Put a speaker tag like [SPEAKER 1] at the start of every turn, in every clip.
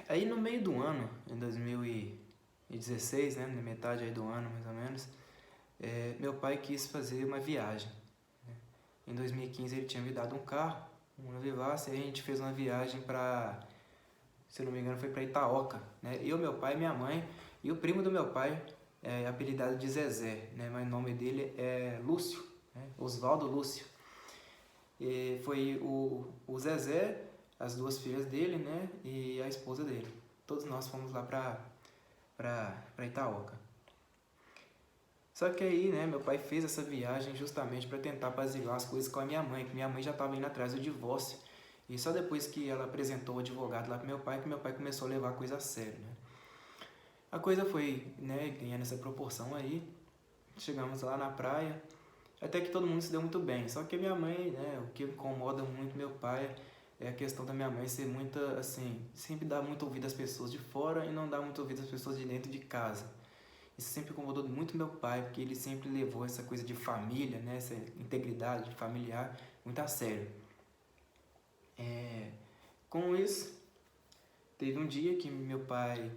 [SPEAKER 1] Aí no meio do ano, em 2016, né, na metade aí do ano mais ou menos, meu pai quis fazer uma viagem. Em 2015 ele tinha me dado um carro, um Vivace, e a gente fez uma viagem para, se eu não me engano, foi para Itaoca, né? Eu, meu pai, minha mãe e o primo do meu pai, apelidado de Zezé, né? Mas o nome dele é Lúcio, né? Oswaldo Lúcio. E foi o Zezé, as duas filhas dele, né? E a esposa dele. Todos nós fomos lá para Itaoca. Só que aí, né, meu pai fez essa viagem justamente para tentar apaziguar as coisas com a minha mãe, que minha mãe já estava indo atrás do divórcio. E só depois que ela apresentou o advogado lá pro meu pai, que meu pai começou a levar a coisa a sério, né? A coisa foi, né, ganhando essa proporção aí. Chegamos lá na praia, até que todo mundo se deu muito bem. Só que a minha mãe, né, o que incomoda muito meu pai é a questão da minha mãe ser muita, assim, sempre dar muito ouvido às pessoas de fora e não dar muito ouvido às pessoas de dentro de casa. Isso sempre incomodou muito meu pai, porque ele sempre levou essa coisa de família, né, essa integridade familiar muito a sério. Com isso, teve um dia que meu pai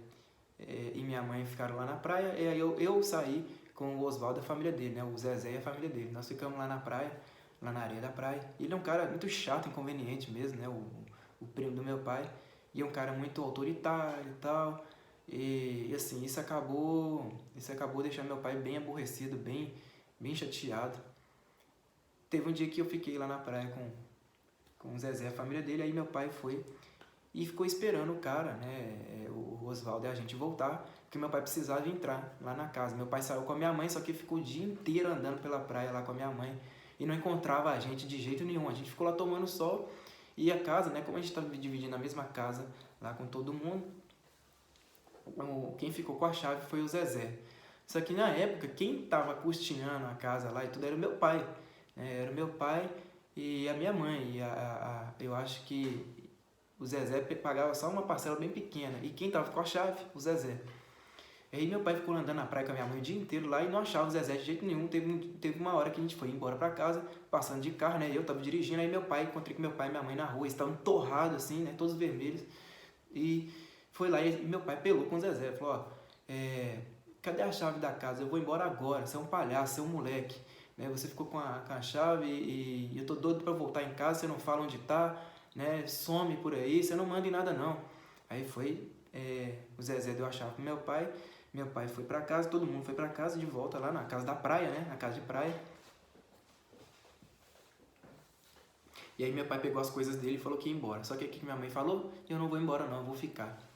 [SPEAKER 1] e minha mãe ficaram lá na praia, e aí eu saí com o Oswaldo e a família dele, né, o Zezé e a família dele. Nós ficamos lá na praia, lá na areia da praia. Ele é um cara muito chato, inconveniente mesmo, né, o primo do meu pai, e é um cara muito autoritário e tal. E assim, isso acabou deixando meu pai bem aborrecido, bem chateado. Teve um dia que eu fiquei lá na praia com o Zezé, a família dele, aí meu pai foi e ficou esperando o cara, né, o Oswaldo e a gente voltar, porque meu pai precisava entrar lá na casa. Meu pai saiu com a minha mãe, só que ficou o dia inteiro andando pela praia lá com a minha mãe e não encontrava a gente de jeito nenhum. A gente ficou lá tomando sol e a casa, né, como a gente estava dividindo a mesma casa lá com todo mundo, quem ficou com a chave foi o Zezé. Só que na época, quem estava custeando a casa lá e tudo era o meu pai. Né? Era o meu pai e a minha mãe. E eu acho que o Zezé pagava só uma parcela bem pequena. E quem estava com a chave? O Zezé. E aí meu pai ficou andando na praia com a minha mãe o dia inteiro lá e não achava o Zezé de jeito nenhum. Teve uma hora que a gente foi embora para casa, passando de carro, né? Eu estava dirigindo, aí encontrei com meu pai e minha mãe na rua. Eles estavam torrados assim, né? Todos vermelhos. E foi lá e meu pai pelou com o Zezé. Falou, ó, cadê a chave da casa? Eu vou embora agora. Você é um palhaço, você é um moleque. Né? Você ficou com a chave e eu tô doido para voltar em casa. Você não fala onde tá, né? Some por aí. Você não manda em nada não. Aí foi, o Zezé deu a chave pro meu pai. Meu pai foi para casa, todo mundo foi para casa de volta lá na casa da praia, né? Na casa de praia. E aí meu pai pegou as coisas dele e falou que ia embora. Só que o que minha mãe falou? Eu não vou embora não, eu vou ficar.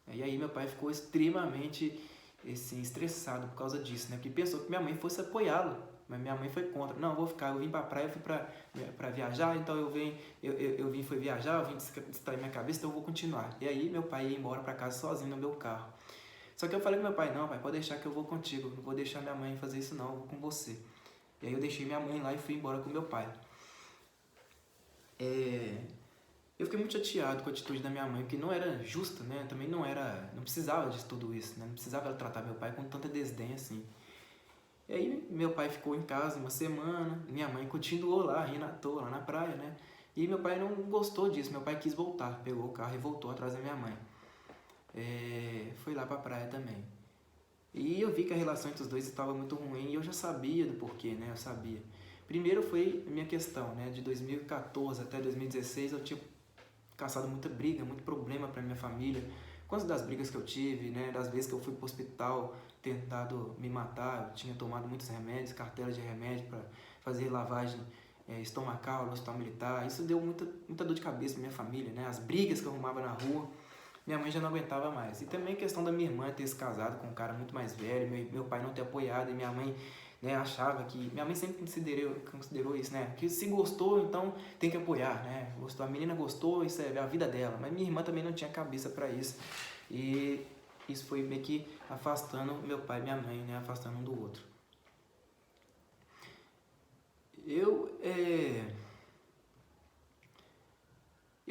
[SPEAKER 1] E aí meu pai ficou extremamente assim, estressado por causa disso, né? Porque pensou que minha mãe fosse apoiá-lo, mas minha mãe foi contra. Não, eu vou ficar, eu vim pra praia, eu fui pra viajar, então eu vim foi viajar, eu vim distrair minha cabeça, então eu vou continuar. E aí meu pai ia embora pra casa sozinho no meu carro. Só que eu falei pro meu pai, não, pai, pode deixar que eu vou contigo, não vou deixar minha mãe fazer isso não, eu vou com você. E aí eu deixei minha mãe lá e fui embora com meu pai. Eu fiquei muito chateado com a atitude da minha mãe, porque não era justa, né? Também não precisava de tudo isso, né? Não precisava ela tratar meu pai com tanta desdém assim. E aí meu pai ficou em casa uma semana, minha mãe continuou lá, rindo à toa, lá na praia, né? E meu pai não gostou disso, meu pai quis voltar, pegou o carro e voltou atrás da minha mãe. Foi lá pra praia também. E eu vi que a relação entre os dois estava muito ruim e eu já sabia do porquê, né? Eu sabia. Primeiro foi a minha questão, né? De 2014 até 2016 eu tinha caçado muita briga, muito problema para minha família. Quantas das brigas que eu tive, né, das vezes que eu fui pro hospital tentado me matar, eu tinha tomado muitos remédios, cartelas de remédio para fazer lavagem estomacal no hospital militar. Isso deu muita dor de cabeça pra minha família, né? As brigas que eu arrumava na rua, minha mãe já não aguentava mais. E também a questão da minha irmã ter se casado com um cara muito mais velho, meu pai não ter apoiado e minha mãe, né, achava que... Minha mãe sempre considerou isso, né? Que se gostou, então tem que apoiar, né? Gostou, a menina gostou, isso é a vida dela. Mas minha irmã também não tinha cabeça para isso. E isso foi meio que afastando meu pai e minha mãe, né? Afastando um do outro. Eu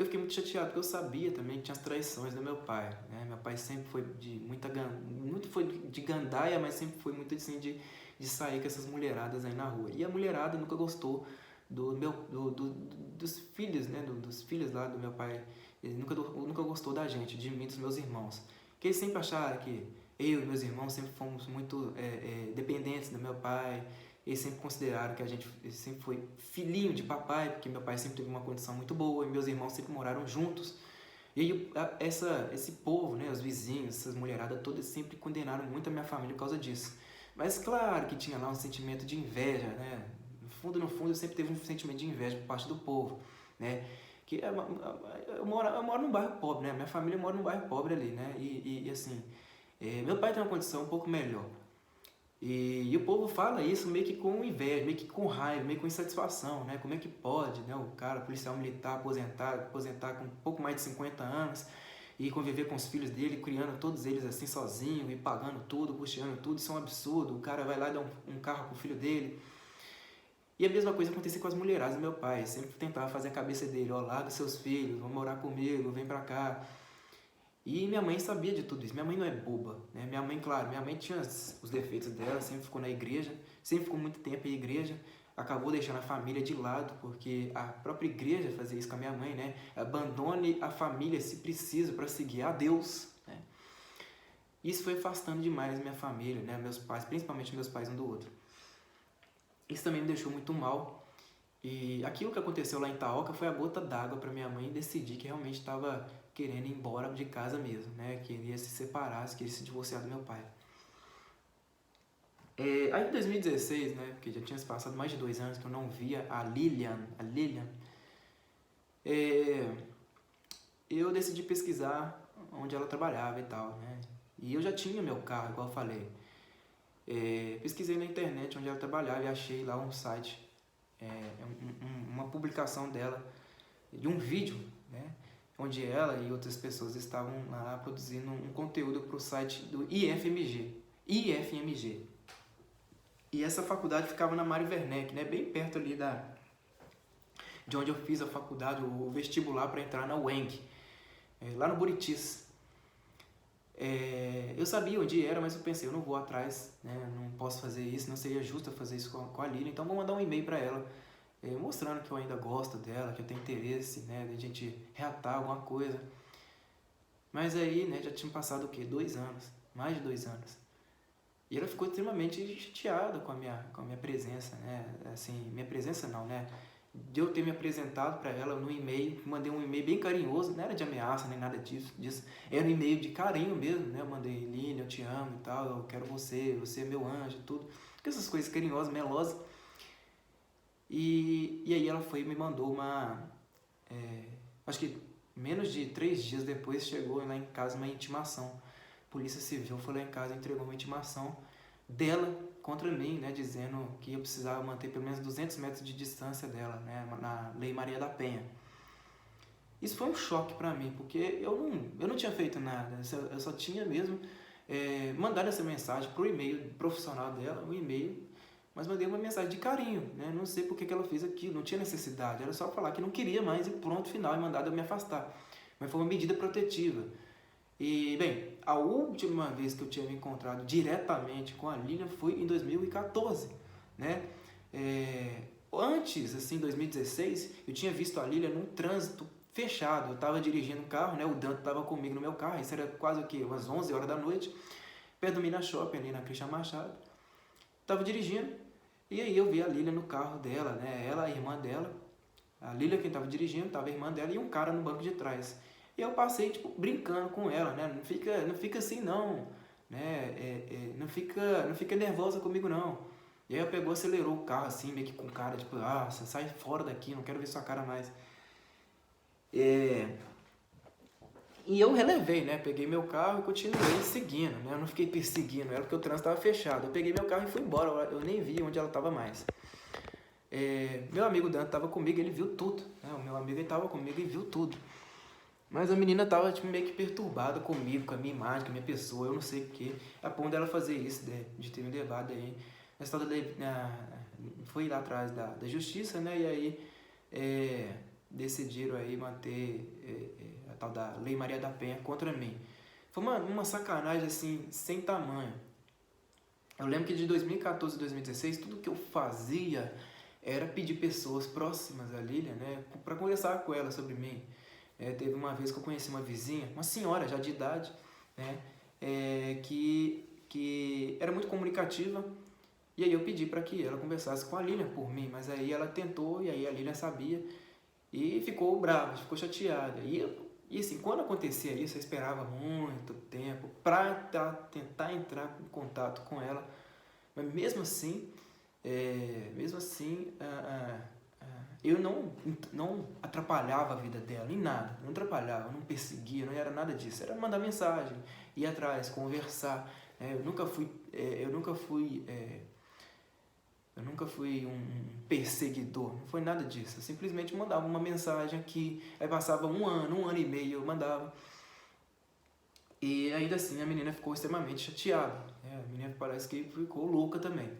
[SPEAKER 1] fiquei muito chateado porque eu sabia também que tinha as traições do meu pai, né? Meu pai sempre foi muito foi de gandaia, mas sempre foi muito assim de sair com essas mulheradas aí na rua. E a mulherada nunca gostou dos filhos, né? Dos filhos lá do meu pai ele nunca gostou da gente, de mim e dos meus irmãos. Porque eles sempre acharam que eu e meus irmãos sempre fomos muito dependentes do meu pai. Eles sempre consideraram que a gente sempre foi filhinho de papai, porque meu pai sempre teve uma condição muito boa e meus irmãos sempre moraram juntos. E aí esse povo, né, os vizinhos, essas mulheradas todas sempre condenaram muito a minha família por causa disso. Mas claro que tinha lá um sentimento de inveja, né? No fundo, eu sempre teve um sentimento de inveja por parte do povo, né? Que eu moro num bairro pobre, né? Minha família mora num bairro pobre ali, né? E assim, meu pai tem uma condição um pouco melhor. E o povo fala isso meio que com inveja, meio que com raiva, meio com insatisfação, né? Como é que pode, né? O cara, policial militar, aposentar com um pouco mais de 50 anos e conviver com os filhos dele, criando todos eles assim sozinho e pagando tudo, custeando tudo, isso é um absurdo. O cara vai lá e dá um carro pro filho dele. E a mesma coisa acontecia com as mulheradas do meu pai, sempre tentava fazer a cabeça dele, ó, larga seus filhos, vão morar comigo, vem pra cá. E minha mãe sabia de tudo isso, minha mãe não é boba, né? Minha mãe, claro, minha mãe tinha os defeitos dela, sempre ficou na igreja, sempre ficou muito tempo em igreja, acabou deixando a família de lado, porque a própria igreja fazia isso com a minha mãe, né? Abandone a família se precisa para seguir a Deus, né? Isso foi afastando demais minha família, né? Meus pais, principalmente meus pais um do outro. Isso também me deixou muito mal. E aquilo que aconteceu lá em Itaoca foi a gota d'água para minha mãe decidir que realmente estava querendo ir embora de casa mesmo, né? Queria se separar, queria se divorciar do meu pai. Aí em 2016, né? Porque já tinha se passado mais de 2 anos que eu não via a Lilian. Eu decidi pesquisar onde ela trabalhava e tal, né? E eu já tinha meu carro, igual eu falei. Pesquisei na internet onde ela trabalhava e achei lá um site, uma publicação dela, de um vídeo, né, onde ela e outras pessoas estavam lá produzindo um conteúdo para o site do IFMG. E essa faculdade ficava na Mário Werneck, né, bem perto ali de onde eu fiz a faculdade, o vestibular para entrar na UENG, lá no Buritis. Eu sabia onde era, mas eu pensei, eu não vou atrás, né? Não posso fazer isso, não seria justo eu fazer isso com a Lilian, então vou mandar um e-mail para ela, mostrando que eu ainda gosto dela, que eu tenho interesse, né, de a gente reatar alguma coisa. Mas aí, né, já tinha passado o quê? 2 anos, mais de 2 anos. E ela ficou extremamente chateada com a minha presença, né? Assim, minha presença não, né? De eu ter me apresentado para ela no e-mail, mandei um e-mail bem carinhoso, não era de ameaça nem nada disso, era um e-mail de carinho mesmo, né? Eu mandei, Lilian, eu te amo e tal, eu quero você é meu anjo, tudo, essas coisas carinhosas, melosas. E aí ela foi e me mandou acho que menos de 3 dias depois chegou lá em casa uma intimação. Polícia Civil foi lá em casa e entregou uma intimação dela contra mim, né, dizendo que eu precisava manter pelo menos 200 metros de distância dela, né, na Lei Maria da Penha. Isso foi um choque para mim, porque eu não tinha feito nada, eu só tinha mesmo mandado essa mensagem pro e-mail profissional dela, um e-mail, mas mandei uma mensagem de carinho, né, não sei por que ela fez aquilo, não tinha necessidade, era só falar que não queria mais e pronto, final, e mandado eu me afastar. Mas foi uma medida protetiva. E, bem, a última vez que eu tinha me encontrado diretamente com a Lilian foi em 2014, né? Antes, assim, em 2016, eu tinha visto a Lilian num trânsito fechado. Eu estava dirigindo um carro, né? O Dante estava comigo no meu carro, isso era quase o quê? Umas 11 horas da noite, perto do Mina Shopping, ali na Christian Machado. Estava dirigindo, e aí eu vi a Lilian no carro dela, né? Ela, a irmã dela, a Lilian quem estava dirigindo, estava a irmã dela e um cara no banco de trás. E eu passei, tipo, brincando com ela, né? Não fica assim, não, né? Não fica nervosa comigo, não. E aí ela pegou, acelerou o carro, assim, meio que com cara, tipo, você sai fora daqui, não quero ver sua cara mais. E eu relevei, né? Peguei meu carro e continuei seguindo, né? Eu não fiquei perseguindo ela porque o trânsito estava fechado. Eu peguei meu carro e fui embora, eu nem vi onde ela estava mais. Meu amigo Dante estava comigo, ele viu tudo, né? O meu amigo estava comigo e viu tudo. Mas a menina tava tipo, meio que perturbada comigo, com a minha imagem, com a minha pessoa, eu não sei o que. A ponto dela fazer isso, de ter me levado aí. A história foi lá atrás da justiça, né? E aí decidiram aí manter a tal da Lei Maria da Penha contra mim. Foi uma sacanagem assim, sem tamanho. Eu lembro que de 2014 a 2016, tudo que eu fazia era pedir pessoas próximas à Lilian, né? Pra conversar com ela sobre mim. Teve uma vez que eu conheci uma vizinha, uma senhora já de idade, né? Que era muito comunicativa, e aí eu pedi para que ela conversasse com a Lilian por mim, mas aí ela tentou, e aí a Lilian sabia, e ficou brava, ficou chateada. E assim, quando acontecia isso, eu esperava muito tempo para tentar entrar em contato com ela, mas mesmo assim, eu não atrapalhava a vida dela em nada, não atrapalhava, não perseguia, não era nada disso, era mandar mensagem, ir atrás, conversar. Eu nunca fui um perseguidor, não foi nada disso. Eu simplesmente mandava uma mensagem aqui, aí passava um ano e meio, eu mandava. E ainda assim a menina ficou extremamente chateada. A menina parece que ficou louca também.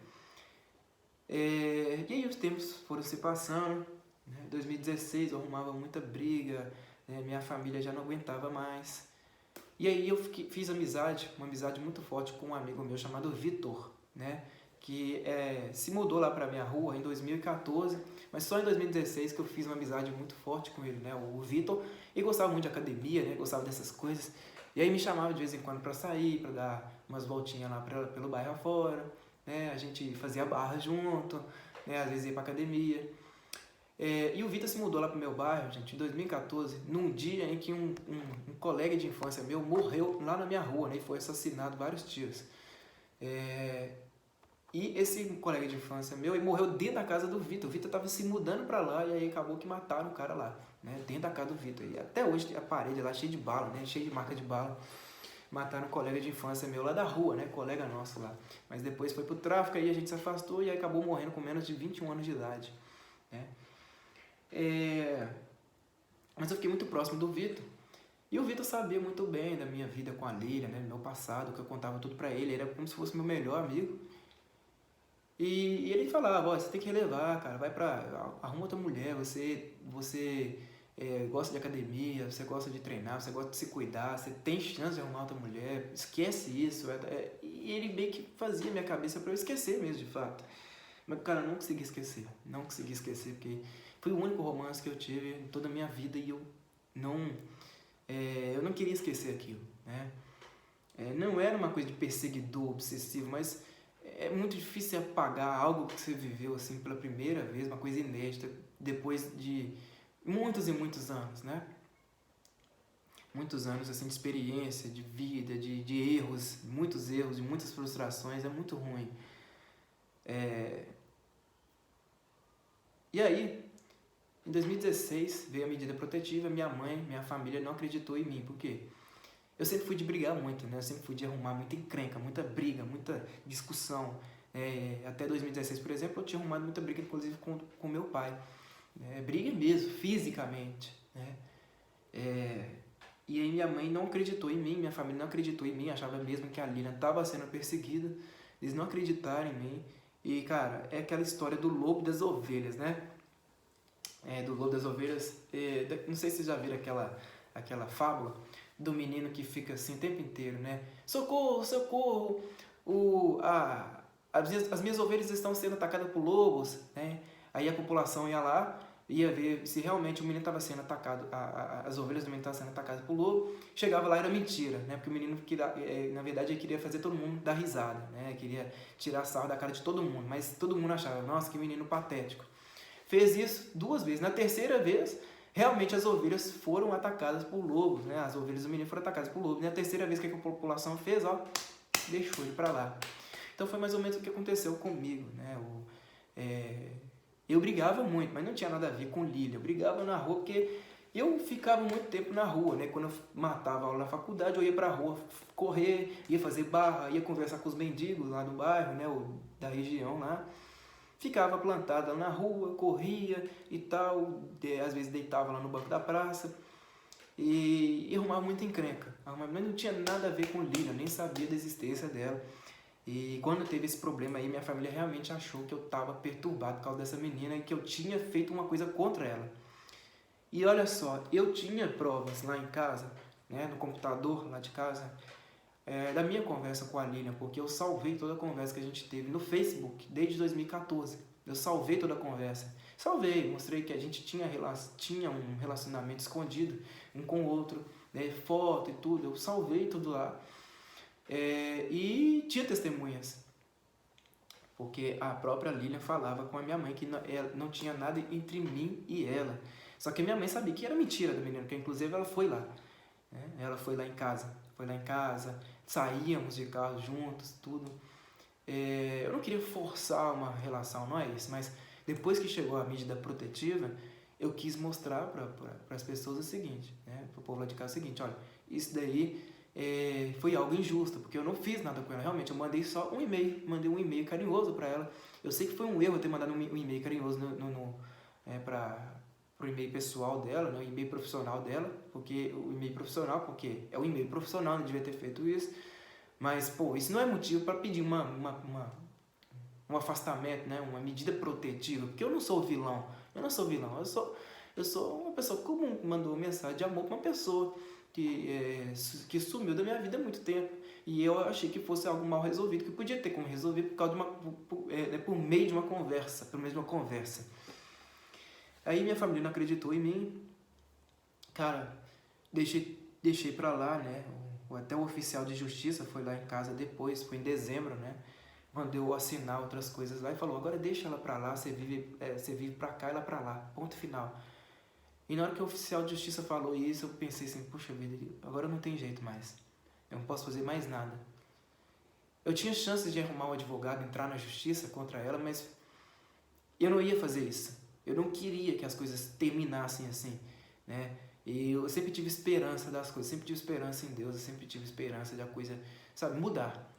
[SPEAKER 1] E aí os tempos foram se passando. Em 2016 eu arrumava muita briga, minha família já não aguentava mais. E aí eu fiz uma amizade muito forte com um amigo meu chamado Vitor, né? Que se mudou lá pra minha rua em 2014, mas só em 2016 que eu fiz uma amizade muito forte com ele, né? O Vitor, e gostava muito de academia, né? Gostava dessas coisas. E aí me chamava de vez em quando para sair, para dar umas voltinhas lá pelo bairro afora, né? A gente fazia barra junto, né? Às vezes ia pra academia. E o Vitor se mudou lá pro meu bairro, gente, em 2014, num dia em que um colega de infância meu morreu lá na minha rua, né? E foi assassinado vários tiros. E esse colega de infância meu, ele morreu dentro da casa do Vitor. O Vitor estava se mudando para lá e aí acabou que mataram o cara lá, né? Dentro da casa do Vitor. E até hoje a parede lá cheia de bala, né? Cheia de marca de bala. Mataram um colega de infância meu lá da rua, né? Colega nosso lá. Mas depois foi pro tráfico, aí a gente se afastou e aí acabou morrendo com menos de 21 anos de idade, né? Mas eu fiquei muito próximo do Vitor. E o Vitor sabia muito bem da minha vida com a Lilian, né? Do meu passado, que eu contava tudo pra ele. Ele era como se fosse meu melhor amigo. E ele falava, ó, você tem que relevar, cara, arruma outra mulher, você gosta de academia, você gosta de treinar, você gosta de se cuidar, você tem chance de arrumar outra mulher, esquece isso. E ele meio que fazia minha cabeça para eu esquecer mesmo, de fato. Mas, cara, eu não consegui esquecer, porque foi o único romance que eu tive em toda a minha vida e eu não queria esquecer aquilo, né? Não era uma coisa de perseguidor, obsessivo, mas é muito difícil apagar algo que você viveu assim pela primeira vez, uma coisa inédita, depois de muitos e muitos anos, né? Muitos anos assim de experiência, de vida, de erros, muitos erros, de muitas frustrações, é muito ruim. E aí, em 2016 veio a medida protetiva, minha mãe, minha família não acreditou em mim, por quê? Eu sempre fui de brigar muito, né? Eu sempre fui de arrumar muita encrenca, muita briga, muita discussão. Até 2016, por exemplo, eu tinha arrumado muita briga, inclusive, com meu pai. Briga mesmo, fisicamente, né? E aí minha mãe não acreditou em mim, minha família não acreditou em mim, achava mesmo que a Lilian estava sendo perseguida. Eles não acreditaram em mim. E, cara, é aquela história do lobo das ovelhas, né? Do lobo das ovelhas. Não sei se vocês já viram aquela fábula do menino que fica assim o tempo inteiro, né? Socorro, socorro! As minhas ovelhas estão sendo atacadas por lobos, né? Aí a população ia lá, ia ver se realmente o menino estava sendo atacado, as ovelhas do menino estavam sendo atacadas por lobo. Chegava lá, era mentira, né? Porque o menino, na verdade, ele queria fazer todo mundo dar risada, né? Queria tirar sarro da cara de todo mundo, mas todo mundo achava, nossa, que menino patético. Fez isso 2 vezes. Na terceira vez, realmente as ovelhas foram atacadas por lobos, né? As ovelhas do menino foram atacadas por lobos. E na terceira vez que a população fez, deixou ele pra lá. Então foi mais ou menos o que aconteceu comigo, né? Eu brigava muito, mas não tinha nada a ver com Lilian. Eu brigava na rua porque eu ficava muito tempo na rua, né? Quando eu matava aula na faculdade, eu ia pra rua correr, ia fazer barra, ia conversar com os mendigos lá do bairro, né? Da região lá. Ficava plantada na rua, corria e tal, às vezes deitava lá no banco da praça e arrumava muita encrenca. Mas não tinha nada a ver com Lilian, nem sabia da existência dela. E quando teve esse problema aí, minha família realmente achou que eu estava perturbado por causa dessa menina e que eu tinha feito uma coisa contra ela. E olha só, eu tinha provas lá em casa, né, no computador lá de casa, da minha conversa com a Lilian, porque eu salvei toda a conversa que a gente teve no Facebook desde 2014. Eu salvei toda a conversa. Salvei, mostrei que a gente tinha um relacionamento escondido um com o outro, né? Foto e tudo, eu salvei tudo lá. E tinha testemunhas, porque a própria Lilian falava com a minha mãe que não tinha nada entre mim e ela. Só que a minha mãe sabia que era mentira do menino, que inclusive ela foi lá, né? Ela foi lá em casa, saíamos de carro juntos, tudo. Eu não queria forçar uma relação, não é isso, mas depois que chegou a medida protetiva, eu quis mostrar para as pessoas o seguinte, né, para o povo lá de casa o seguinte: olha, isso daí foi algo injusto, porque eu não fiz nada com ela, realmente, eu mandei só um e-mail, mandei um e-mail carinhoso para ela. Eu sei que foi um erro eu ter mandado um e-mail carinhoso para o e-mail pessoal dela, né, o e-mail profissional dela, porque o e-mail profissional, porque é o e-mail profissional, não devia ter feito isso. Mas, pô, isso não é motivo para pedir um afastamento, né? Uma medida protetiva, porque eu não sou vilão, eu sou uma pessoa comum que mandou mensagem de amor para uma pessoa que sumiu da minha vida há muito tempo, e eu achei que fosse algo mal resolvido, que podia ter como resolver por causa por meio de uma conversa, pelo menos uma conversa. Aí minha família não acreditou em mim, cara, deixei pra lá, né? Até o oficial de justiça foi lá em casa depois, foi em dezembro, né? Mandou eu assinar outras coisas lá e falou: agora deixa ela pra lá, você vive pra cá, ela pra lá, ponto final. E na hora que o oficial de justiça falou isso, eu pensei assim: puxa vida, agora não tem jeito mais, eu não posso fazer mais nada. Eu tinha chances de arrumar um advogado, entrar na justiça contra ela, mas eu não ia fazer isso. Eu não queria que as coisas terminassem assim, né? E eu sempre tive esperança das coisas, sempre tive esperança em Deus, eu sempre tive esperança de a coisa, sabe, mudar.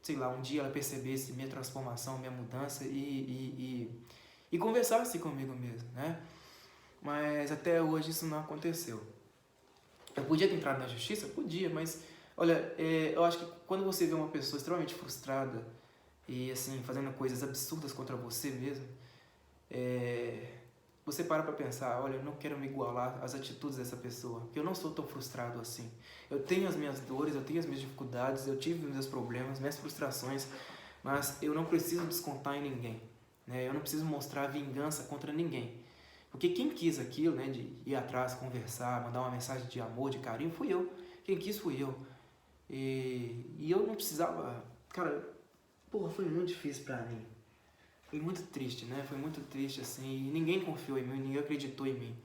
[SPEAKER 1] Sei lá, um dia ela percebesse minha transformação, minha mudança e conversasse comigo mesmo, né? Mas até hoje isso não aconteceu. Eu podia ter entrado na justiça? Podia, mas olha, eu acho que quando você vê uma pessoa extremamente frustrada e assim, fazendo coisas absurdas contra você mesmo, você para pensar: olha, eu não quero me igualar às atitudes dessa pessoa, porque eu não sou tão frustrado assim. Eu tenho as minhas dores, eu tenho as minhas dificuldades, eu tive meus problemas, minhas frustrações, mas eu não preciso descontar em ninguém, né? Eu não preciso mostrar vingança contra ninguém, porque quem quis aquilo, né, de ir atrás, conversar, mandar uma mensagem de amor, de carinho, fui eu. Quem quis fui eu. E eu não precisava... Cara, porra, foi muito difícil pra mim. Foi muito triste, né? Foi muito triste, assim, e ninguém confiou em mim, ninguém acreditou em mim.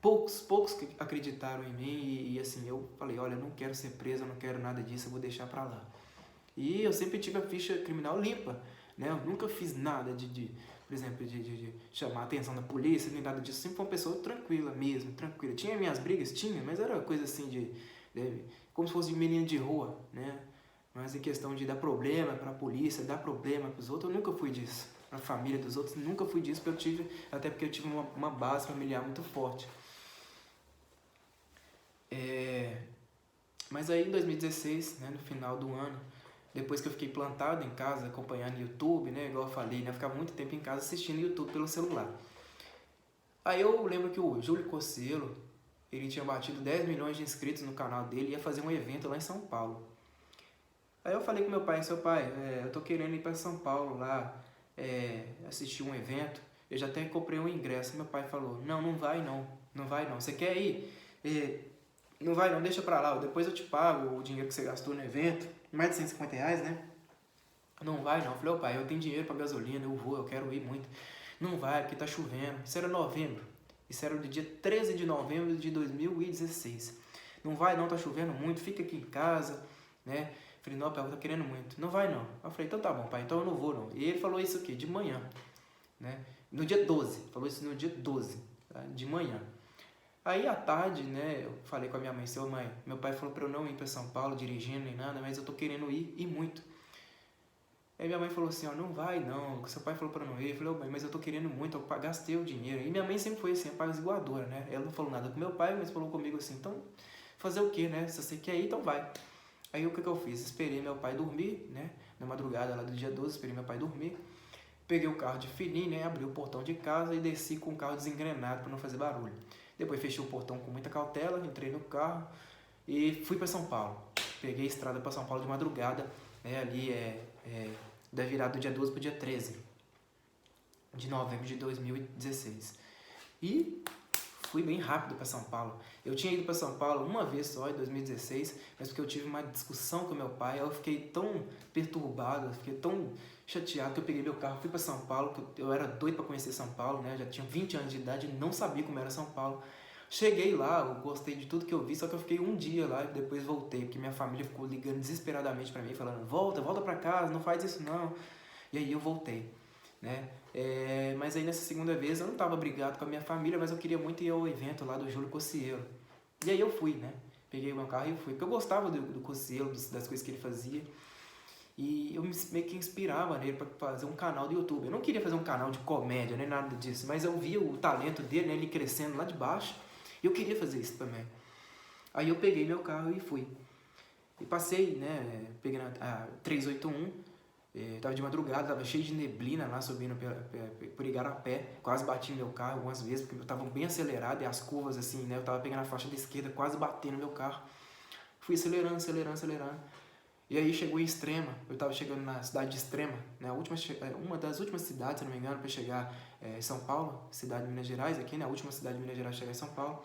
[SPEAKER 1] Poucos que acreditaram em mim e assim, eu falei: olha, eu não quero ser preso, eu não quero nada disso, eu vou deixar pra lá. E eu sempre tive a ficha criminal limpa, né? Eu nunca fiz nada por exemplo, de chamar a atenção da polícia, nem nada disso. Sempre fui uma pessoa tranquila mesmo, tranquila. Tinha minhas brigas? Tinha, mas era coisa assim como se fosse de menino de rua, né? Mas em questão de dar problema pra polícia, dar problema pros outros, eu nunca fui disso. Pra família dos outros, nunca fui disso, até porque eu tive uma base familiar muito forte. Mas aí em 2016, né, no final do ano, depois que eu fiquei plantado em casa, acompanhando YouTube, né, igual eu falei, né, eu ficava muito tempo em casa assistindo YouTube pelo celular. Aí eu lembro que o Júlio Cocielo, ele tinha batido 10 milhões de inscritos no canal dele e ia fazer um evento lá em São Paulo. Aí eu falei com meu pai: seu pai, eu tô querendo ir para São Paulo lá, assistir um evento, eu já até comprei um ingresso. Meu pai falou: não vai não, você quer ir? Não vai não, deixa pra lá, depois eu te pago o dinheiro que você gastou no evento, mais de 150 reais, né? Não vai não. Eu falei: ô pai, eu tenho dinheiro pra gasolina, eu quero ir muito. Não vai, porque tá chovendo. Isso era novembro, isso era do dia 13 de novembro de 2016. Não vai não, tá chovendo muito, fica aqui em casa, né? Falei: não, pai, eu tô querendo muito. Não vai não. Eu falei: então tá bom, pai, então eu não vou não. E ele falou isso aqui de manhã, né? No dia 12, falou isso no dia 12, tá? De manhã. Aí à tarde, né, eu falei com a minha mãe: seu mãe, meu pai falou pra eu não ir pra São Paulo dirigindo nem nada, mas eu tô querendo ir, e muito. Aí minha mãe falou assim: ó, não vai não, seu pai falou pra não ir. Eu falei: ô mãe, mas eu tô querendo muito, eu gastei o dinheiro. E minha mãe sempre foi assim, apaziguadora, né? Ela não falou nada com meu pai, mas falou comigo assim: então, fazer o que, né? Se você quer ir, então vai. Aí o que eu fiz? Esperei meu pai dormir, né? Na madrugada lá do dia 12, esperei meu pai dormir. Peguei o carro de fininho, né? Abri o portão de casa e desci com o carro desengrenado para não fazer barulho. Depois fechei o portão com muita cautela, entrei no carro e fui para São Paulo. Peguei a estrada para São Paulo de madrugada, né? Ali da virada do dia 12 para o dia 13. de novembro de 2016. E fui bem rápido para São Paulo. Eu tinha ido para São Paulo uma vez só, em 2016, mas porque eu tive uma discussão com meu pai, eu fiquei tão perturbado, eu fiquei tão chateado que eu peguei meu carro, fui para São Paulo, que eu era doido para conhecer São Paulo, né? Eu já tinha 20 anos de idade e não sabia como era São Paulo. Cheguei lá, eu gostei de tudo que eu vi, só que eu fiquei um dia lá e depois voltei, porque minha família ficou ligando desesperadamente para mim, falando, volta para casa, não faz isso não. E aí eu voltei, né? Mas aí nessa segunda vez eu não estava brigado com a minha família, mas eu queria muito ir ao evento lá do Júlio Cocielo. E aí eu fui, né? Peguei o meu carro e fui, porque eu gostava do Cocielo, das coisas que ele fazia. E eu meio que inspirava nele para fazer um canal do YouTube. Eu não queria fazer um canal de comédia, nem nada disso, mas eu via o talento dele, né? Ele crescendo lá de baixo. E eu queria fazer isso também. Aí eu peguei meu carro e fui. E passei, né? Peguei a 381. Tava de madrugada, tava cheio de neblina lá, subindo por Igarapé. Quase bati no meu carro algumas vezes, porque eu tava bem acelerado. E as curvas, assim, né? Eu tava pegando a faixa da esquerda, quase batendo no meu carro. Fui acelerando. E aí chegou em Extrema. Eu tava chegando na cidade de Extrema, né? Uma das últimas cidades, se não me engano, para chegar em São Paulo, cidade de Minas Gerais, aqui, né? A última cidade de Minas Gerais chegar em São Paulo.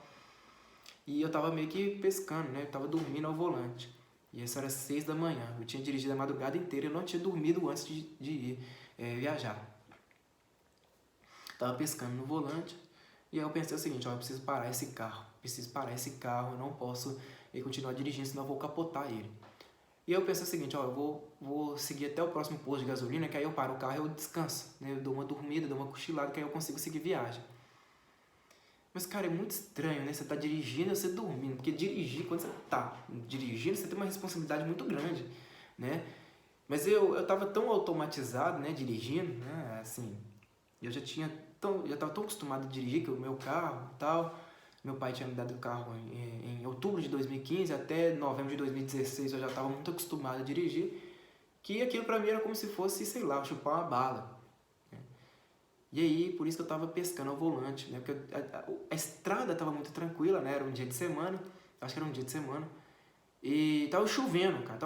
[SPEAKER 1] E eu tava meio que pescando, né? Eu tava dormindo ao volante. E isso era 6 da manhã. Eu tinha dirigido a madrugada inteira e eu não tinha dormido antes de ir viajar. Tava pescando no volante. E aí eu pensei o seguinte, ó, eu preciso parar esse carro. Eu não posso continuar dirigindo, senão eu vou capotar ele. E aí eu pensei o seguinte, ó, eu vou seguir até o próximo posto de gasolina, que aí eu paro o carro e eu descanso, né? Eu dou uma dormida, dou uma cochilada, que aí eu consigo seguir viagem. Mas, cara, é muito estranho, né? Você tá dirigindo e você dormindo. Porque dirigir, quando você tá dirigindo, você tem uma responsabilidade muito grande, né? Mas eu tava tão automatizado, né? Dirigindo, né? Assim, eu já tava tão acostumado a dirigir, que o meu carro e tal. Meu pai tinha me dado o carro em outubro de 2015, até novembro de 2016 eu já tava muito acostumado a dirigir. Que aquilo pra mim era como se fosse, sei lá, chupar uma bala. E aí, por isso que eu tava pescando ao volante, né? Porque a estrada tava muito tranquila, né? Era um dia de semana, acho que era um dia de semana. E tava chovendo, cara,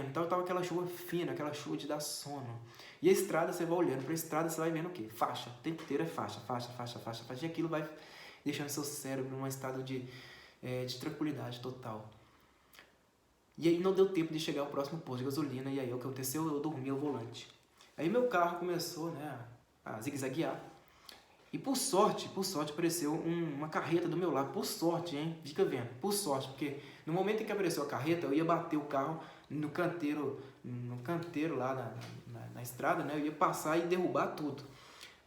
[SPEAKER 1] então tava aquela chuva fina, aquela chuva de dar sono. E a estrada, você vai olhando pra estrada, você vai vendo o quê? Faixa, o tempo inteiro é faixa. E aquilo vai deixando seu cérebro num estado de tranquilidade total. E aí não deu tempo de chegar ao próximo posto de gasolina, e aí o que aconteceu? Eu dormi ao volante. Aí meu carro começou, né, a zigue-zaguear. E por sorte apareceu uma carreta do meu lado. Por sorte, hein? Fica vendo. Por sorte, porque no momento em que apareceu a carreta, eu ia bater o carro no canteiro lá na estrada, né? Eu ia passar e derrubar tudo.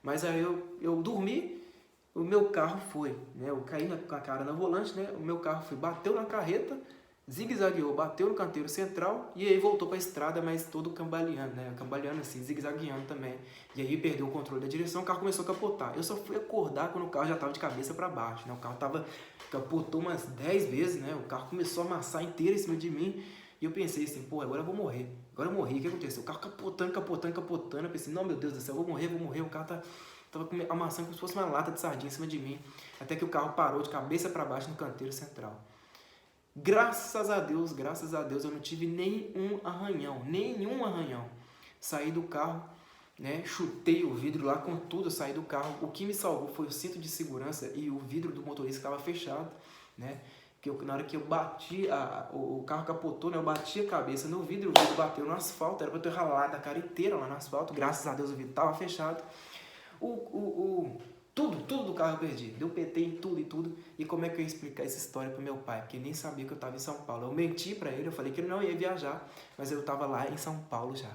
[SPEAKER 1] Mas aí eu dormi, o meu carro foi, né? Eu caí com a cara no volante, né? O meu carro foi, bateu na carreta, zigue-zagueou, bateu no canteiro central e aí voltou para a estrada, mas todo cambaleando, né? Cambaleando assim, zigue-zagueando também. E aí perdeu o controle da direção, o carro começou a capotar. Eu só fui acordar quando o carro já estava de cabeça para baixo, né? O carro capotou umas 10 vezes, né? O carro começou a amassar inteiro em cima de mim. E eu pensei assim, pô, agora eu vou morrer. Agora eu morri, o que aconteceu? O carro capotando. Eu pensei, não, meu Deus do céu, eu vou morrer. O carro tava amassando como se fosse uma lata de sardinha em cima de mim. Até que o carro parou de cabeça para baixo no canteiro central. Graças a Deus, eu não tive nenhum arranhão. Saí do carro, né? Chutei o vidro lá com tudo, saí do carro. O que me salvou foi o cinto de segurança e o vidro do motorista estava fechado, né? Na hora que eu bati, o carro capotou, né? Eu bati a cabeça no vidro, o vidro bateu no asfalto, era pra eu ter ralado a cara inteira lá no asfalto. Graças a Deus o vidro estava fechado. Tudo do carro eu perdi. Deu PT em tudo. E como é que eu ia explicar essa história pro meu pai? Porque ele nem sabia que eu estava em São Paulo. Eu menti para ele, eu falei que eu não ia viajar, mas eu estava lá em São Paulo já.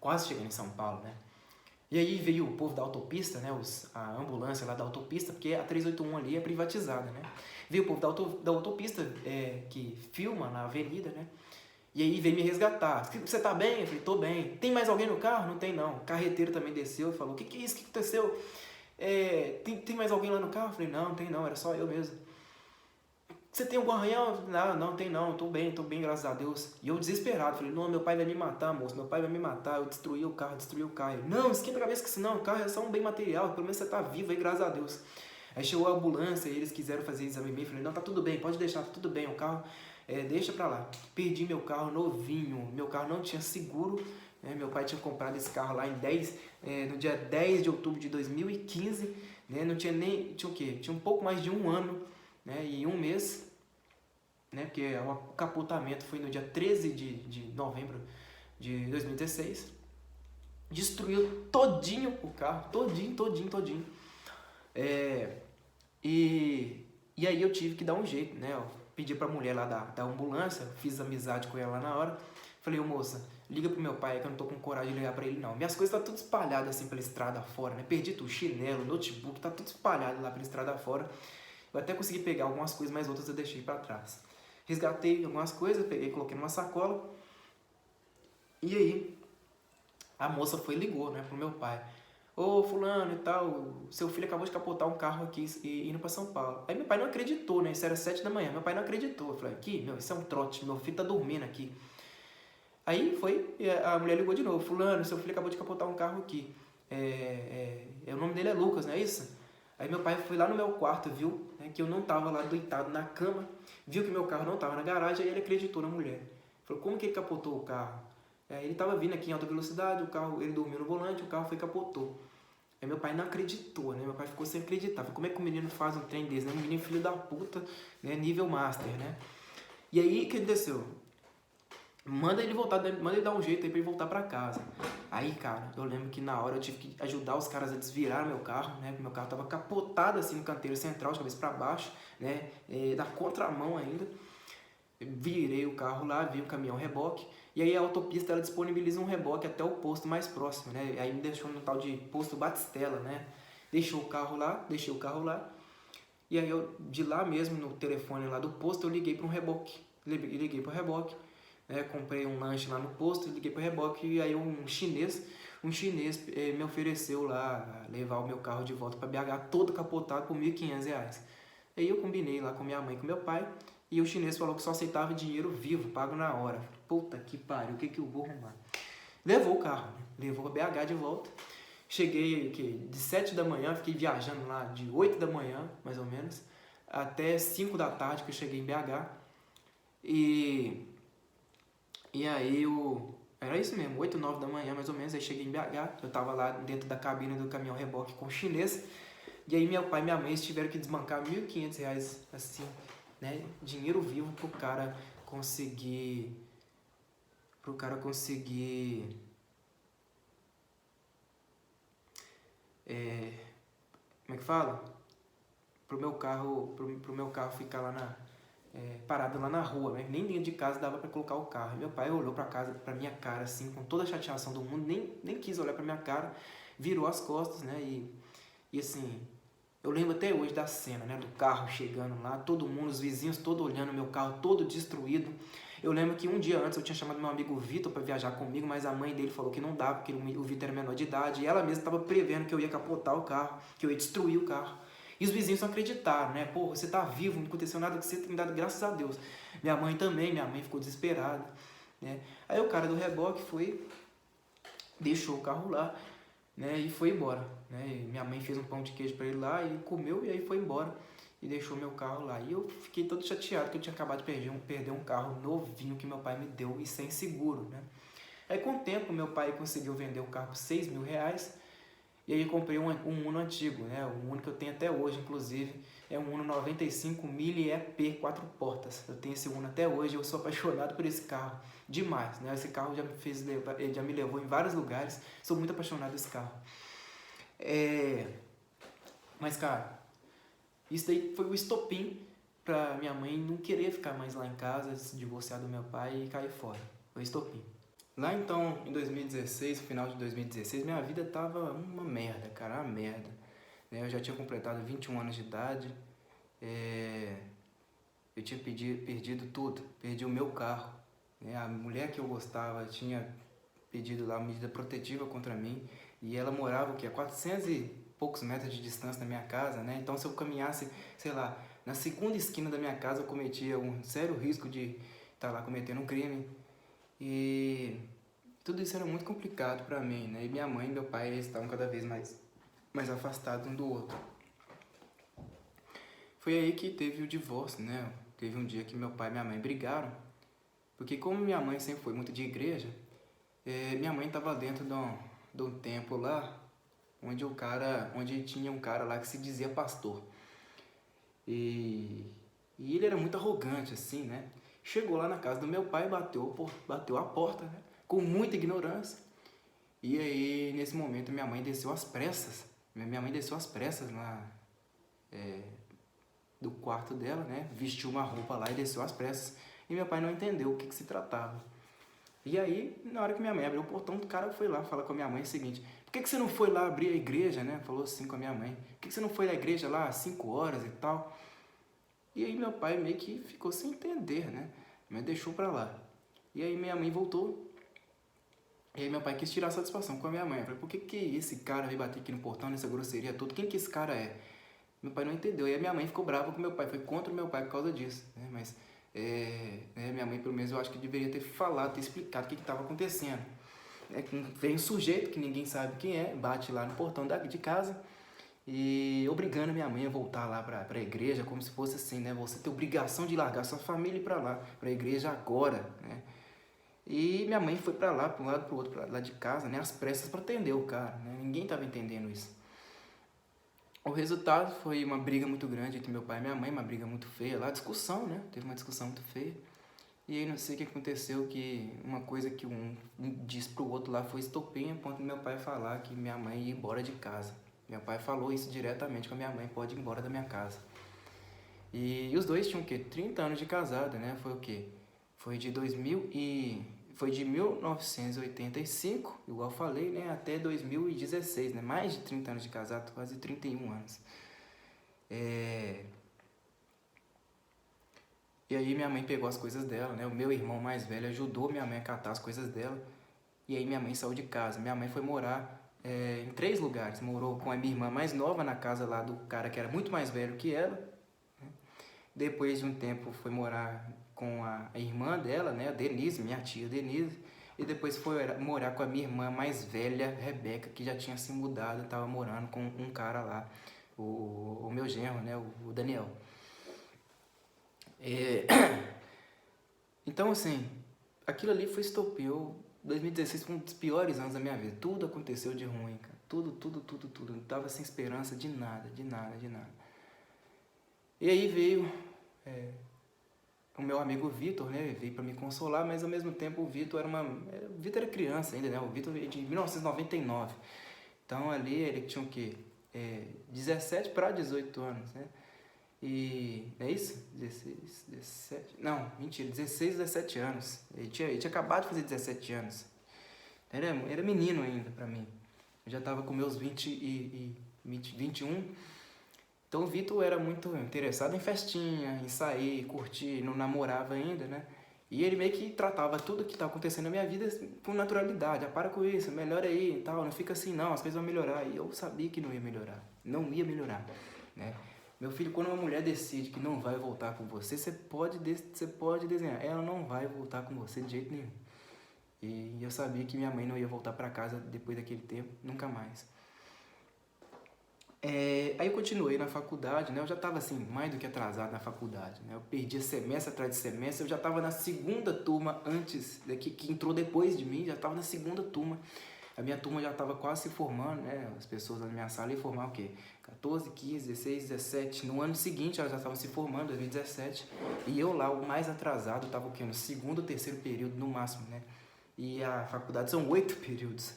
[SPEAKER 1] Quase chegando em São Paulo, né? E aí veio o povo da autopista, né? A ambulância lá da autopista, porque a 381 ali é privatizada, né? Veio o povo da autopista que filma na avenida, né? E aí veio me resgatar. Você tá bem? Eu falei, tô bem. Tem mais alguém no carro? Não tem, não. O carreteiro também desceu e falou, o que é isso? O que aconteceu? Tem mais alguém lá no carro? Eu falei, não tem não, era só eu mesmo. Você tem algum arranhão? Não tem não, tô bem, graças a Deus. E eu desesperado, falei, não, meu pai vai me matar, moço, meu pai vai me matar, eu destruí o carro. Ele, não, esquenta a cabeça que senão o carro é só um bem material, pelo menos você tá vivo aí, graças a Deus. Aí chegou a ambulância, eles quiseram fazer exame em mim, falei, não, tá tudo bem, pode deixar, tá tudo bem, o carro deixa pra lá. Perdi meu carro novinho, meu carro não tinha seguro, né? Meu pai tinha comprado esse carro lá no dia 10 de outubro de 2015, né? Não tinha nem, tinha o quê? Tinha um pouco mais de um ano, né? E um mês, né? Porque o capotamento foi no dia 13 de novembro de 2016. Destruiu todinho o carro, todinho. E aí eu tive que dar um jeito, né? Eu pedi pra mulher lá da ambulância, fiz amizade com ela lá na hora. Falei, ô moça, liga pro meu pai que eu não tô com coragem de ligar pra ele não. Minhas coisas tá tudo espalhadas assim pela estrada fora, né? Perdi tudo, chinelo, notebook, tá tudo espalhado lá pela estrada fora. Eu até consegui pegar algumas coisas, mas outras eu deixei pra trás. Resgatei algumas coisas, peguei, coloquei numa sacola. E aí, a moça foi e ligou, né, pro meu pai. Ô, fulano e tal, seu filho acabou de capotar um carro aqui e indo pra São Paulo. Aí meu pai não acreditou, né, isso era 7 da manhã, meu pai não acreditou. Eu falei, aqui, meu, isso é um trote, meu filho tá dormindo aqui. Aí foi, e a mulher ligou de novo, fulano, seu filho acabou de capotar um carro aqui. O nome dele é Lucas, não é isso? Aí meu pai foi lá no meu quarto, viu, né, que eu não tava lá deitado na cama, viu que meu carro não tava na garagem, aí ele acreditou na mulher. Falou, como que ele capotou o carro? Ele tava vindo aqui em alta velocidade, o carro, ele dormiu no volante, o carro foi e capotou. Aí meu pai não acreditou, né? Meu pai ficou sem acreditar. Falei, como é que o menino faz um trem desse, né? Um menino filho da puta, né? Nível master, né? E aí, o que aconteceu? Manda ele dar um jeito aí pra ele voltar pra casa. Aí, cara, eu lembro que na hora eu tive que ajudar os caras a desvirar meu carro, né? Porque meu carro tava capotado assim no canteiro central, de cabeça pra baixo, né? Da contramão ainda. Virei o carro lá, vi um caminhão reboque. E aí a autopista ela disponibiliza um reboque até o posto mais próximo, né? Aí me deixou no tal de posto Batistella, né? Deixei o carro lá. E aí eu, de lá mesmo, no telefone lá do posto, eu liguei para um reboque. Liguei para o reboque, né? Comprei um lanche lá no posto, liguei para o reboque. E aí um chinês me ofereceu lá levar o meu carro de volta para BH todo capotado por R$ 1.500. Aí eu combinei lá com minha mãe e com meu pai. E o chinês falou que só aceitava dinheiro vivo, pago na hora. Puta que pariu, o que que eu vou arrumar? Levou o carro, levou a BH de volta. Cheguei de 7 da manhã, fiquei viajando lá de 8 da manhã, mais ou menos, até 5 da tarde que eu cheguei em BH. E aí era isso mesmo, 8, 9 da manhã mais ou menos, aí cheguei em BH. Eu tava lá dentro da cabine do caminhão reboque com o chinês. E aí meu pai e minha mãe tiveram que desbancar R$ 1.500, assim, né, dinheiro vivo pro cara conseguir como é que fala? Pro meu carro ficar lá parado lá na rua, né? Nem dentro de casa dava para colocar o carro. E meu pai olhou pra minha cara assim, com toda a chateação do mundo, nem quis olhar pra minha cara, virou as costas, né? E assim, eu lembro até hoje da cena, né? Do carro chegando lá, todo mundo, os vizinhos todos olhando meu carro, todo destruído. Eu lembro que um dia antes eu tinha chamado meu amigo Vitor para viajar comigo, mas a mãe dele falou que não dava, porque o Vitor era menor de idade, e ela mesma estava prevendo que eu ia capotar o carro, que eu ia destruir o carro. E os vizinhos não acreditaram, né? Pô, você tá vivo, não aconteceu nada que você tem dado, graças a Deus. Minha mãe também, minha mãe ficou desesperada, né? Aí o cara do reboque foi, deixou o carro lá, né? E foi embora, né? E minha mãe fez um pão de queijo para ele lá, e ele comeu e aí foi embora. E deixou meu carro lá. E eu fiquei todo chateado que eu tinha acabado de perder um carro novinho que meu pai me deu e sem seguro, né? Aí com o tempo meu pai conseguiu vender o carro por R$ 6.000. E aí eu comprei um Uno antigo, né? O Uno que eu tenho até hoje, inclusive. É um Uno 95 Mille EP 4 portas. Eu tenho esse Uno até hoje, eu sou apaixonado por esse carro. Demais, né? Esse carro já me levou em vários lugares. Sou muito apaixonado desse carro. Mas, cara, isso daí foi o estopim pra minha mãe não querer ficar mais lá em casa, se divorciar do meu pai e cair fora. Foi o estopim. Lá então, em 2016, no final de 2016, minha vida tava uma merda, cara, uma merda. Eu já tinha completado 21 anos de idade, eu tinha perdido tudo, perdi o meu carro, a mulher que eu gostava tinha pedido lá uma medida protetiva contra mim, e ela morava, a 400 e poucos metros de distância da minha casa, né? Então se eu caminhasse, sei lá, na segunda esquina da minha casa eu cometia um sério risco de estar lá cometendo um crime. E tudo isso era muito complicado pra mim, né? E minha mãe e meu pai estavam cada vez mais afastados um do outro. Foi aí que teve o divórcio, né? teve um dia que meu pai e minha mãe brigaram, porque como minha mãe sempre foi muito de igreja, minha mãe estava dentro de um templo lá, onde tinha um cara lá que se dizia pastor. E ele era muito arrogante, assim, né? Chegou lá na casa do meu pai, bateu a porta, né? Com muita ignorância. E aí, nesse momento, minha mãe desceu às pressas. Minha mãe desceu às pressas lá do quarto dela, né? Vestiu uma roupa lá e desceu às pressas. E meu pai não entendeu o que se tratava. E aí, na hora que minha mãe abriu o portão, o cara foi lá falar com a minha mãe o seguinte: por que você não foi lá abrir a igreja, né? Falou assim com a minha mãe. Por que você não foi na igreja lá às 5 horas e tal? E aí meu pai meio que ficou sem entender, né? Mas deixou pra lá. E aí minha mãe voltou. E aí meu pai quis tirar satisfação com a minha mãe. Eu falei: por que esse cara veio bater aqui no portão, nessa grosseria toda? Quem que esse cara é? Meu pai não entendeu. E aí minha mãe ficou brava com meu pai. Foi contra o meu pai por causa disso, né? Mas minha mãe, pelo menos, eu acho que deveria ter falado, ter explicado o que estava acontecendo. Vem um sujeito que ninguém sabe quem é, bate lá no portão de casa e obrigando minha mãe a voltar lá para a igreja, como se fosse assim, né? Você tem obrigação de largar sua família e ir para lá, para a igreja agora, né? E minha mãe foi para lá, para um lado, para o outro, para lá de casa, né? Às pressas para atender o cara, né? Ninguém estava entendendo isso. O resultado foi uma briga muito grande entre meu pai e minha mãe, uma briga muito feia lá, discussão, né? Teve uma discussão muito feia. E aí não sei o que aconteceu, que uma coisa que um disse pro outro lá foi estopim, a ponto do meu pai falar que minha mãe ia embora de casa. Meu pai falou isso diretamente com a minha mãe: pode ir embora da minha casa. E os dois tinham o quê? 30 anos de casado, né? Foi o quê? Foi de 1985, igual eu falei, né? Até 2016, né? Mais de 30 anos de casado, quase 31 anos. E aí minha mãe pegou as coisas dela, né? O meu irmão mais velho ajudou minha mãe a catar as coisas dela. E aí minha mãe saiu de casa. Minha mãe foi morar em 3 lugares. Morou com a minha irmã mais nova na casa lá do cara que era muito mais velho que ela, né? Depois de um tempo foi morar com a irmã dela, né? A Denise, minha tia Denise. E depois foi morar com a minha irmã mais velha, Rebeca, que já tinha se mudado, estava morando com um cara lá, o meu genro, né? O Daniel. Então, assim, aquilo ali foi estopeu. 2016 foi um dos piores anos da minha vida. Tudo aconteceu de ruim, cara. Tudo. Não tava sem esperança de nada. E aí veio o meu amigo Vitor, né? Veio pra me consolar, mas ao mesmo tempo o Vitor era criança ainda, né? O Vitor veio de 1999. Então ali ele tinha o quê? 17 para 18 anos, né? E não é isso? 16, 17... Não, mentira, 16, 17 anos. Ele tinha acabado de fazer 17 anos. Era menino ainda pra mim. Eu já tava com meus 21. Então o Vitor era muito interessado em festinha, em sair, curtir, não namorava ainda, né? E ele meio que tratava tudo que estava acontecendo na minha vida com naturalidade. Para com isso, melhora aí e tal, não fica assim não, as coisas vão melhorar. E eu sabia que não ia melhorar, né? Meu filho, quando uma mulher decide que não vai voltar com você, você pode desenhar. Ela não vai voltar com você de jeito nenhum. E eu sabia que minha mãe não ia voltar para casa depois daquele tempo, nunca mais. Aí eu continuei na faculdade, né? Eu já estava assim, mais do que atrasado na faculdade, né? Eu perdia semestre atrás de semestre, eu já estava na segunda turma antes, que entrou depois de mim, já estava na segunda turma. A minha turma já estava quase se formando, né? As pessoas na minha sala iam formar o quê? 14, 15, 16, 17. No ano seguinte elas já estavam se formando, 2017. E eu lá, o mais atrasado, estava o quê? No segundo ou terceiro período no máximo, né? E a faculdade são 8 períodos.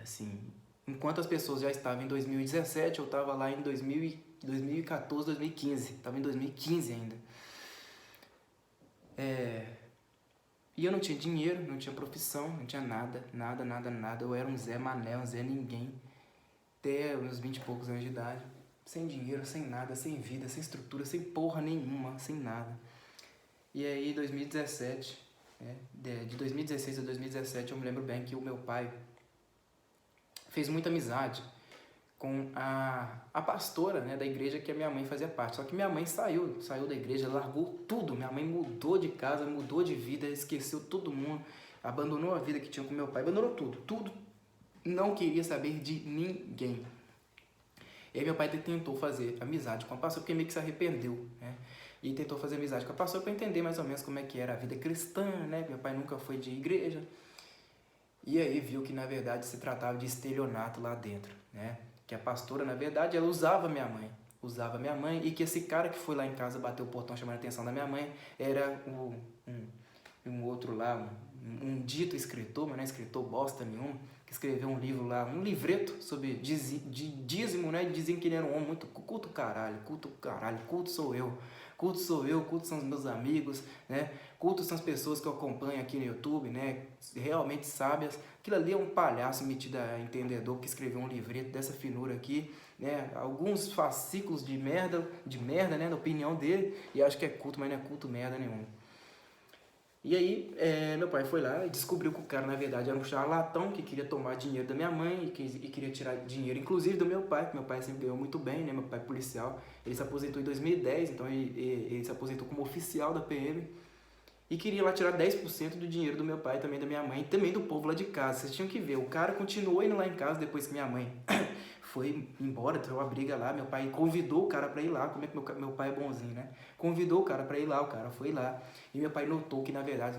[SPEAKER 1] Assim, enquanto as pessoas já estavam em 2017, eu estava lá em 2014, 2015. Estava em 2015 ainda. E eu não tinha dinheiro, não tinha profissão, não tinha nada. Eu era um Zé Mané, um Zé Ninguém. Até uns 20 e poucos anos de idade. Sem dinheiro, sem nada, sem vida, sem estrutura, sem porra nenhuma, sem nada. E aí, 2017, de 2016 a 2017, eu me lembro bem que o meu pai fez muita amizade com a pastora, né, da igreja que a minha mãe fazia parte. Só que minha mãe saiu da igreja, largou tudo. Minha mãe mudou de casa, mudou de vida, esqueceu todo mundo, abandonou a vida que tinha com meu pai, abandonou tudo. Não queria saber de ninguém. E aí meu pai tentou fazer amizade com a pastora, porque meio que se arrependeu, né? E tentou fazer amizade com a pastora para entender mais ou menos como é que era a vida cristã, né? Meu pai nunca foi de igreja. E aí viu que na verdade se tratava de estelionato lá dentro, né? Que a pastora, na verdade, ela usava minha mãe, e que esse cara que foi lá em casa bater o portão chamando a atenção da minha mãe era um outro lá, um dito escritor, mas não é escritor bosta nenhuma, que escreveu um livro lá, um livreto sobre dízimo, né? Dizem que ele era um homem muito culto caralho, culto sou eu, culto são os meus amigos, né? Culto são as pessoas que eu acompanho aqui no YouTube, né? Realmente sábias. Aquilo ali é um palhaço metido a entendedor que escreveu um livreto dessa finura aqui, né? Alguns fascículos de merda, né? Na opinião dele, e acho que é culto, mas não é culto merda nenhum. E aí, meu pai foi lá e descobriu que o cara, na verdade, era um charlatão que queria tomar dinheiro da minha mãe e queria tirar dinheiro, inclusive, do meu pai, que meu pai sempre ganhou muito bem, né? Meu pai é policial. Ele se aposentou em 2010, então ele se aposentou como oficial da PM e queria lá tirar 10% do dinheiro do meu pai, também da minha mãe, e também do povo lá de casa. Vocês tinham que ver, o cara continuou indo lá em casa depois que minha mãe foi embora, teve uma briga lá, meu pai convidou o cara pra ir lá, como é que meu pai é bonzinho, né? Convidou o cara pra ir lá, o cara foi lá, e meu pai notou que na verdade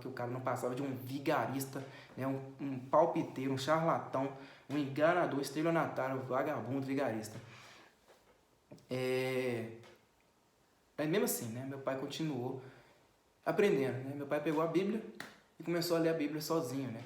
[SPEAKER 1] que o cara não passava de um vigarista, né? Um palpiteiro, um charlatão, um enganador, estelionatário, vagabundo, vigarista. Mas mesmo assim, né? Meu pai continuou aprendendo, né? Meu pai pegou a Bíblia e começou a ler a Bíblia sozinho, né?